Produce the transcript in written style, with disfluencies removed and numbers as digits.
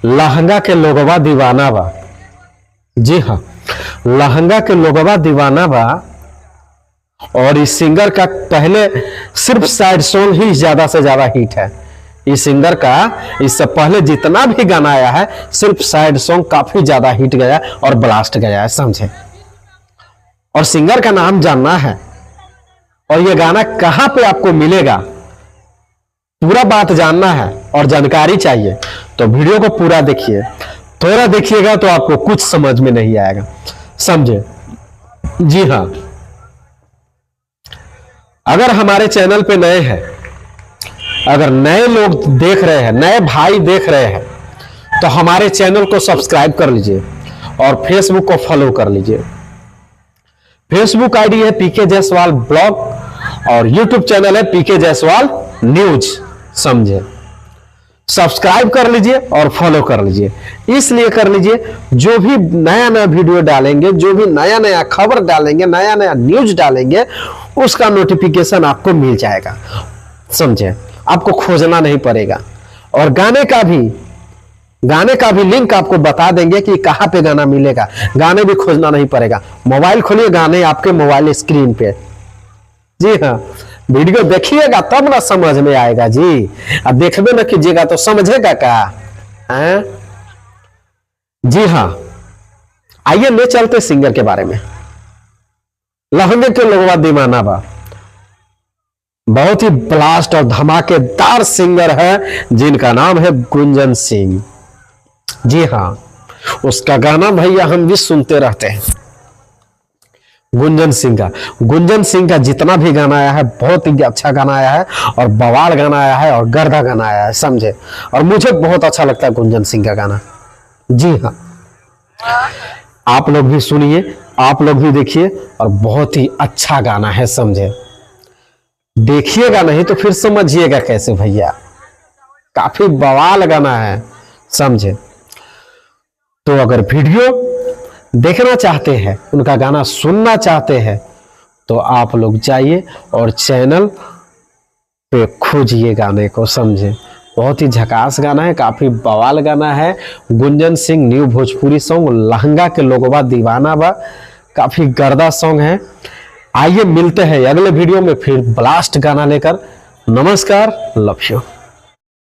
लहंगा के लोगवा दीवाना बा। जी हाँ, लहंगा के लोगवा दीवाना बा। और इस सिंगर का पहले सिर्फ साइड सॉन्ग ही ज्यादा से ज्यादा हिट है। इस सिंगर का इससे पहले जितना भी गाना आया है सिर्फ साइड सॉन्ग काफी ज्यादा हिट गया और ब्लास्ट गया है, समझे। और सिंगर का नाम जानना है और ये गाना कहां पे आपको मिलेगा, पूरा बात जानना है और जानकारी चाहिए तो वीडियो को पूरा देखिए। थोड़ा देखिएगा तो आपको कुछ समझ में नहीं आएगा, समझे। जी हां, अगर हमारे चैनल पे नए हैं, अगर नए लोग देख रहे हैं, नए भाई देख रहे हैं, तो हमारे चैनल को सब्सक्राइब कर लीजिए और फेसबुक को फॉलो कर लीजिए। फेसबुक आईडी है पीके जायसवाल ब्लॉग और यूट्यूब चैनल है पीके जायसवाल न्यूज, समझे। सब्सक्राइब कर लीजिए और फॉलो कर लीजिए। इसलिए कर लीजिए, जो भी नया नया वीडियो डालेंगे, जो भी नया नया खबर डालेंगे, नया नया न्यूज डालेंगे, उसका नोटिफिकेशन आपको मिल जाएगा, समझे। आपको खोजना नहीं पड़ेगा। और गाने का भी लिंक आपको बता देंगे कि कहां पे गाना मिलेगा। गाने भी खोजना नहीं पड़ेगा। मोबाइल खोलिए, गाने आपके मोबाइल स्क्रीन पे। जी हाँ, वीडियो देखिएगा तब ना समझ में आएगा जी। अब देखबे ना कीजिएगा तो समझेगा क्या है? जी हाँ, आइए ले चलते सिंगर के बारे में। लहंगे के लोगवा दीवाना बा बहुत ही ब्लास्ट और धमाकेदार सिंगर है जिनका नाम है गुंजन सिंह। जी हाँ, उसका गाना भैया हम भी सुनते रहते हैं। गुंजन सिंह का जितना भी गाना आया है बहुत ही अच्छा गाना आया है और बवाल गाना आया है और गर्दा गाना आया है, समझे। और मुझे बहुत अच्छा लगता है गुंजन सिंह का गाना। जी हाँ, आप लोग भी सुनिए, आप लोग भी देखिए और बहुत ही अच्छा गाना है, समझे। देखिएगा नहीं तो फिर समझिएगा कैसे भैया, काफी बवाल गाना है, समझे। तो अगर वीडियो देखना चाहते हैं, उनका गाना सुनना चाहते हैं, तो आप लोग जाइए और चैनल पे खोजिए गाने को, समझे। बहुत ही झकास गाना है, काफी बवाल गाना है। गुंजन सिंह न्यू भोजपुरी सॉन्ग लहंगा के लोगवा दीवाना बा, काफी गर्दा सॉन्ग है। आइए मिलते हैं अगले वीडियो में फिर ब्लास्ट गाना लेकर। नमस्कार, लव यू।